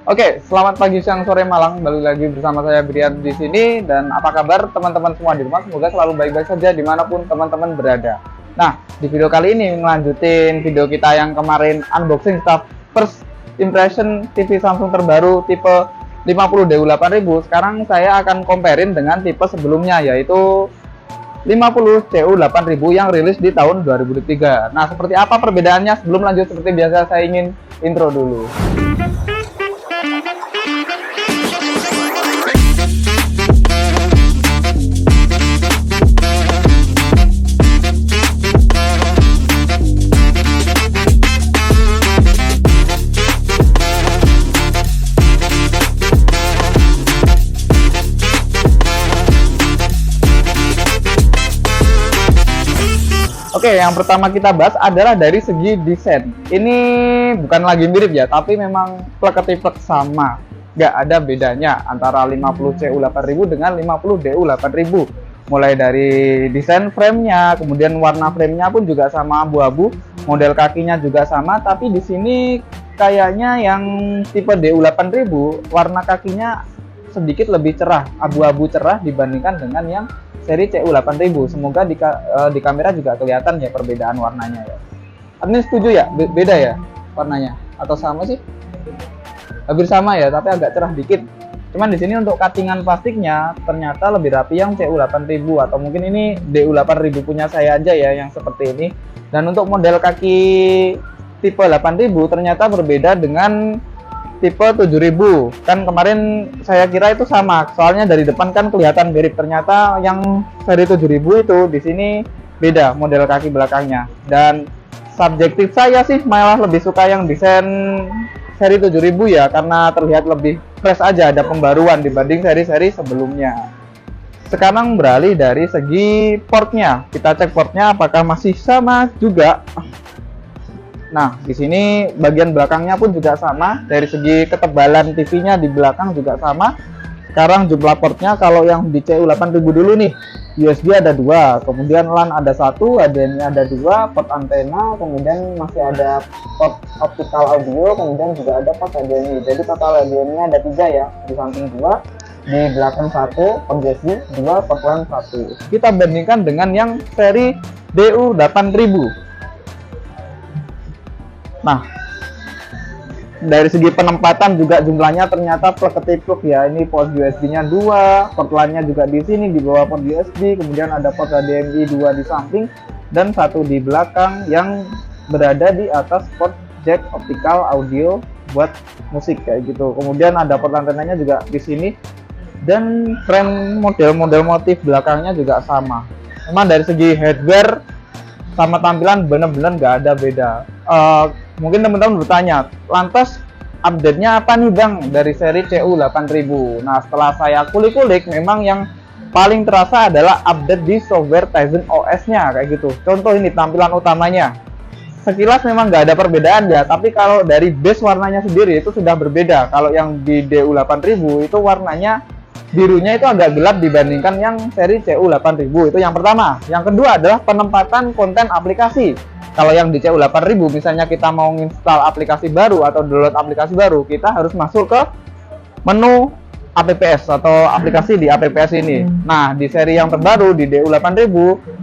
Oke, selamat pagi, siang, sore, malam. Balik lagi bersama saya Brian di sini. Dan apa kabar teman-teman semua di rumah? Semoga selalu baik-baik saja dimanapun teman-teman berada. Nah, di video kali ini ngelanjutin video kita yang kemarin unboxing stuff first impression TV Samsung terbaru tipe 50DU8000. Sekarang saya akan comparein dengan tipe sebelumnya, yaitu 50CU8000 yang rilis di tahun 2003. Nah, seperti apa perbedaannya? Sebelum lanjut, seperti biasa saya ingin intro dulu. Oke, yang pertama kita bahas adalah dari segi desain. Ini bukan lagi mirip ya, tapi memang plek-ketiplek sama. Nggak ada bedanya antara 50CU8000 dengan 50DU8000. Mulai dari desain framenya, kemudian warna framenya pun juga sama abu-abu, model kakinya juga sama. Tapi di sini kayaknya yang tipe DU8000 warna kakinya sedikit lebih cerah, abu-abu cerah dibandingkan dengan yang seri CU8000. Semoga di kamera juga kelihatan ya perbedaan warnanya ya. Admin setuju ya? Beda ya warnanya? Atau sama sih? Hampir sama ya, tapi agak cerah dikit. Cuman di sini untuk cuttingan plastiknya ternyata lebih rapi yang CU8000, atau mungkin ini DU8000 punya saya aja ya yang seperti ini. Dan untuk model kaki tipe 8000 ternyata berbeda dengan tipe 7000. Kan kemarin saya kira itu sama, soalnya dari depan kan kelihatan mirip. Ternyata yang seri 7000 itu di sini beda model kaki belakangnya. Dan subjektif saya sih malah lebih suka yang desain seri 7000 ya, karena terlihat lebih fresh aja, ada pembaruan dibanding seri-seri sebelumnya. Sekarang beralih dari segi portnya, kita cek portnya apakah masih sama juga. Nah, di sini bagian belakangnya pun juga sama. Dari segi ketebalan TV-nya di belakang juga sama. Sekarang jumlah portnya, kalau yang di CU8000 dulu nih, USB ada 2, kemudian LAN ada 1, HDMI ada 2, port antena, kemudian masih ada port optical audio, kemudian juga ada port HDMI. Jadi total HDMI ada 3 ya, di samping 2, di belakang 1, port USB 2, port LAN 1. Kita bandingkan dengan yang seri DU8000. Nah, dari segi penempatan juga jumlahnya ternyata plek-ketiplek ya. Ini port USB-nya 2, port LAN-nya juga di sini di bawah port USB, kemudian ada port HDMI 2 di samping dan 1 di belakang yang berada di atas port jack optical audio buat musik kayak gitu. Kemudian ada port antenanya juga di sini dan frame model motif belakangnya juga sama. Memang dari segi hardware sama tampilan bener-bener nggak ada beda. Mungkin teman-teman bertanya, lantas update-nya apa nih Bang dari seri CU8000? Nah, setelah saya kulik-kulik, memang yang paling terasa adalah update di software Tizen OS-nya kayak gitu. Contoh ini tampilan utamanya. Sekilas memang nggak ada perbedaan ya, tapi kalau dari base warnanya sendiri itu sudah berbeda. Kalau yang di DU8000 itu warnanya birunya itu agak gelap dibandingkan yang seri CU8000. Itu yang pertama. Yang kedua adalah penempatan konten aplikasi. Kalau yang di CU8000 misalnya kita mau install aplikasi baru atau download aplikasi baru, kita harus masuk ke menu apps atau aplikasi di apps ini. Nah, di seri yang terbaru di DU8000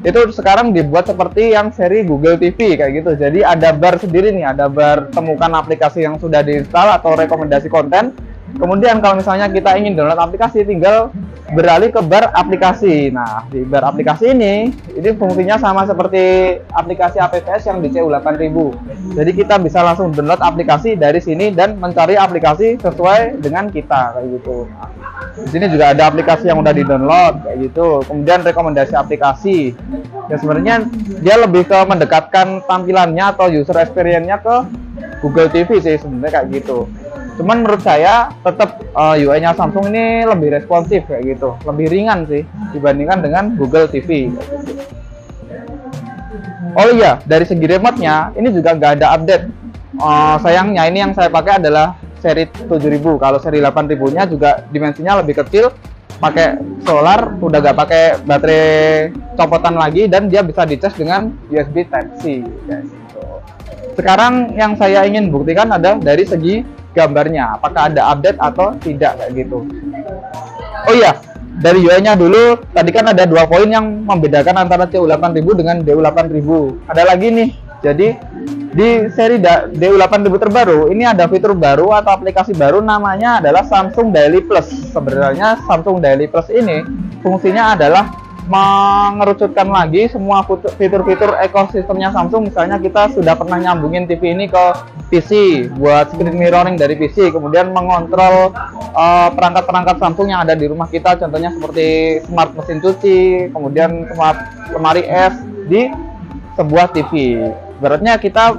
itu sekarang dibuat seperti yang seri Google TV kayak gitu. Jadi ada bar sendiri nih, ada bar temukan aplikasi yang sudah diinstal atau rekomendasi konten. Kemudian kalau misalnya kita ingin download aplikasi, tinggal beralih ke bar aplikasi. Nah, di bar aplikasi ini fungsinya sama seperti aplikasi apps yang di CU8000. Jadi kita bisa langsung download aplikasi dari sini dan mencari aplikasi sesuai dengan kita kayak gitu. Di sini juga ada aplikasi yang udah di-download kayak gitu. Kemudian rekomendasi aplikasi. Ya sebenarnya dia lebih ke mendekatkan tampilannya atau user experience-nya ke Google TV sih sebenarnya kayak gitu. Cuman menurut saya tetap UI-nya Samsung ini lebih responsif kayak gitu, lebih ringan sih dibandingkan dengan Google TV. Oh iya, dari segi remote-nya ini juga nggak ada update. Sayangnya ini yang saya pakai adalah seri 7000. Kalau seri 8000-nya juga dimensinya lebih kecil, pakai solar, udah nggak pakai baterai copotan lagi, dan dia bisa dicas dengan USB Type-C. Sekarang yang saya ingin buktikan ada dari segi gambarnya, apakah ada update atau tidak kayak gitu. Oh iya, dari UI-nya dulu, tadi kan ada 2 poin yang membedakan antara CU8000 dengan DU8000. Ada lagi nih, jadi di seri DU8000 terbaru, ini ada fitur baru atau aplikasi baru namanya adalah Samsung Daily Plus. Sebenarnya Samsung Daily Plus ini fungsinya adalah mengerucutkan lagi semua fitur-fitur ekosistemnya Samsung. Misalnya kita sudah pernah nyambungin TV ini ke PC buat screen mirroring dari PC, kemudian mengontrol perangkat-perangkat Samsung yang ada di rumah kita, contohnya seperti smart mesin cuci, kemudian smart lemari es di sebuah TV. Beratnya kita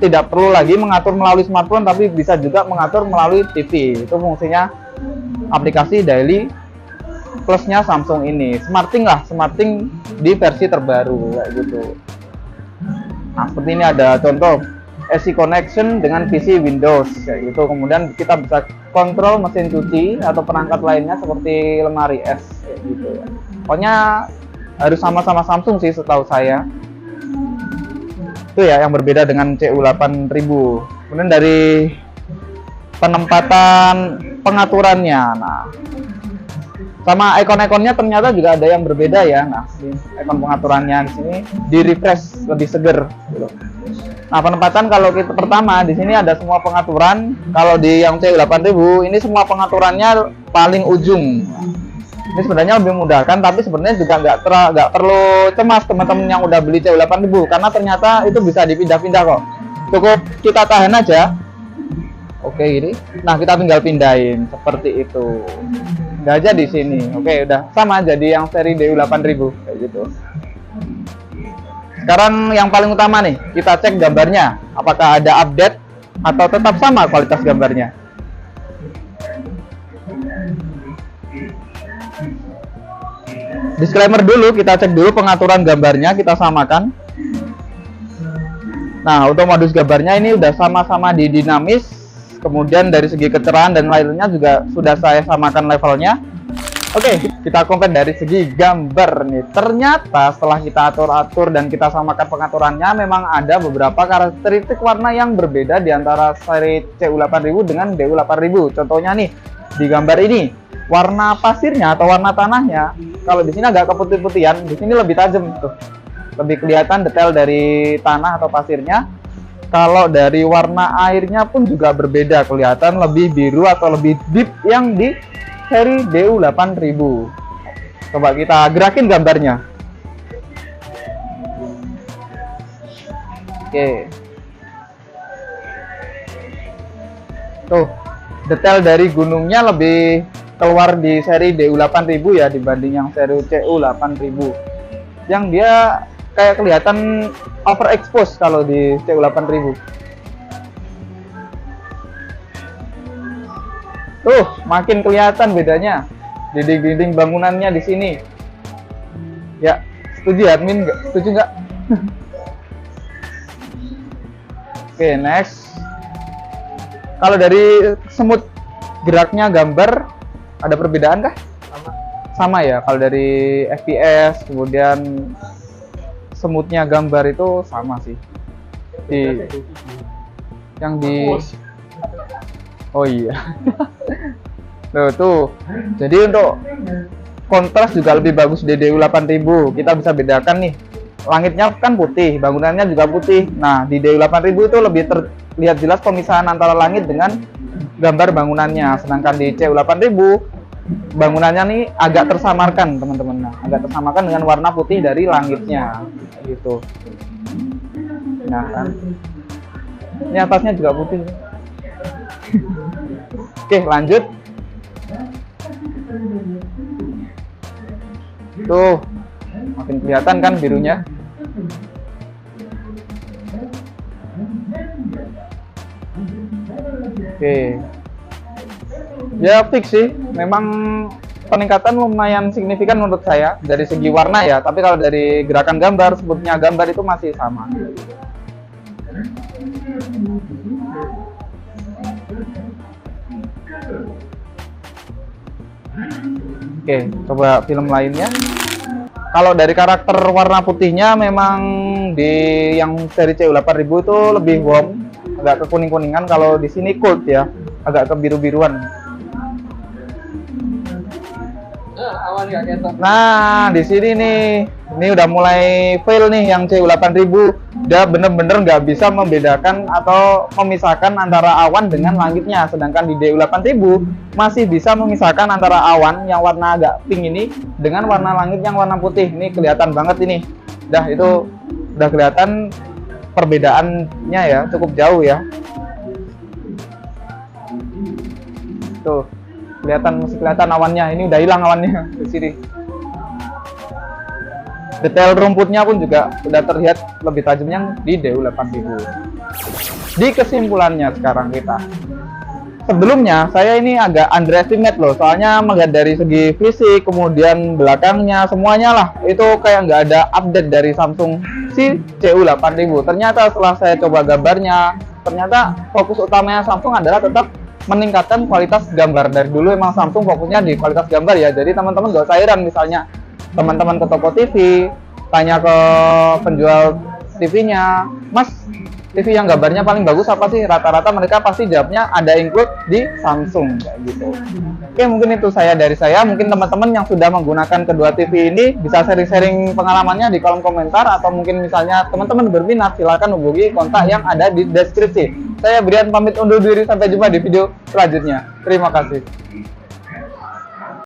tidak perlu lagi mengatur melalui smartphone, tapi bisa juga mengatur melalui TV. Itu fungsinya aplikasi Daily Plusnya Samsung ini. SmartThings lah, SmartThings di versi terbaru kayak gitu. Nah, seperti ini ada contoh AC connection dengan PC Windows kayak gitu. Kemudian kita bisa kontrol mesin cuci atau perangkat lainnya seperti lemari es kayak gitu. Pokoknya harus sama-sama Samsung sih setahu saya. Itu ya yang berbeda dengan CU8000. Kemudian dari penempatan pengaturannya, nah sama ikon-ikonnya ternyata juga ada yang berbeda ya. Nah, ikon pengaturannya di sini di refresh lebih seger gitu. Nah, penempatan kalau kita pertama di sini ada semua pengaturan. Kalau di yang CU8000 ini semua pengaturannya paling ujung. Ini sebenarnya lebih memudahkan, tapi sebenarnya juga nggak perlu cemas teman-teman yang udah beli CU8000 karena ternyata itu bisa dipindah-pindah kok. Cukup kita tahan aja. Oke, ini. Nah, kita tinggal pindahin seperti itu. Nggak aja di sini. Oke, udah sama jadi yang seri DU8000 kayak gitu. Sekarang yang paling utama nih, kita cek gambarnya. Apakah ada update atau tetap sama kualitas gambarnya? Disclaimer dulu, kita cek dulu pengaturan gambarnya, kita samakan. Nah, untuk modus gambarnya ini udah sama-sama di dinamis. Kemudian dari segi kecerahan dan lainnya juga sudah saya samakan levelnya. Oke, kita compare dari segi gambar nih. Ternyata setelah kita atur-atur dan kita samakan pengaturannya, memang ada beberapa karakteristik warna yang berbeda di antara seri CU8000 dengan DU8000. Contohnya nih, di gambar ini, warna pasirnya atau warna tanahnya, kalau di sini agak keputih-putihan, di sini lebih tajam tuh. Lebih kelihatan detail dari tanah atau pasirnya. Kalau dari warna airnya pun juga berbeda, kelihatan lebih biru atau lebih deep yang di seri DU8000. Coba kita gerakin gambarnya. Oke. Tuh, detail dari gunungnya lebih keluar di seri DU8000 ya dibanding yang seri CU8000. Yang dia kayak kelihatan overexpose kalau di CU8000. Tuh, makin kelihatan bedanya di dinding bangunannya di sini. Ya, setuju ya, admin? Setuju nggak? Oke, next. Kalau dari semut geraknya gambar, ada perbedaan kah? Sama ya, kalau dari FPS, kemudian semutnya gambar itu sama sih. Yang di oh iya. Tuh. Jadi untuk kontras juga lebih bagus di DU8000. Kita bisa bedakan nih. Langitnya kan putih, bangunannya juga putih. Nah, di DU8000 itu lebih terlihat jelas pemisahan antara langit dengan gambar bangunannya. Sedangkan di CU8000 bangunannya nih agak tersamarkan, teman-teman. Nah, agak tersamarkan dengan warna putih dari langitnya gitu. Nah, kan ini atasnya juga putih. Oke, lanjut. Tuh, makin kelihatan kan birunya. Oke. Ya fix sih, memang peningkatan lumayan signifikan menurut saya dari segi warna ya, tapi kalau dari gerakan gambar, sebutnya gambar itu masih sama. Oke, coba film lainnya. Kalau dari karakter warna putihnya memang di yang seri CU8000 itu lebih warm, agak kekuning-kuningan. Kalau di sini cold ya. agak kebiru-biruan. Awan nggak ketok. Nah, di sini nih, ini udah mulai fail nih yang CU8000. Dia bener-bener nggak bisa membedakan atau memisahkan antara awan dengan langitnya. Sedangkan di DU8000 masih bisa memisahkan antara awan yang warna agak pink ini dengan warna langit yang warna putih. Ini kelihatan banget ini. Dah itu udah kelihatan perbedaannya ya, cukup jauh ya. Tuh. Masih kelihatan awannya. Ini udah hilang awannya di sini. Detail rumputnya pun juga udah terlihat lebih tajam yang di DU8000. Di kesimpulannya sekarang kita. Sebelumnya saya ini agak underestimate loh, soalnya melihat dari segi fisik, kemudian belakangnya semuanya lah itu kayak nggak ada update dari Samsung si CU8000. Ternyata setelah saya coba gambarnya, ternyata fokus utamanya Samsung adalah tetap meningkatkan kualitas gambar. Dari dulu emang Samsung fokusnya di kualitas gambar ya, jadi teman-teman gak usah heran misalnya teman-teman ke toko TV tanya ke penjual TV-nya, Mas, TV yang gambarnya paling bagus apa sih? Rata-rata mereka pasti jawabnya ada include di Samsung kayak gitu. Oke, mungkin itu dari saya. Mungkin teman-teman yang sudah menggunakan kedua TV ini bisa sharing-sharing pengalamannya di kolom komentar, atau mungkin misalnya teman-teman berminat silahkan hubungi kontak yang ada di deskripsi. Saya Brian pamit undur diri, sampai jumpa di video selanjutnya. Terima kasih.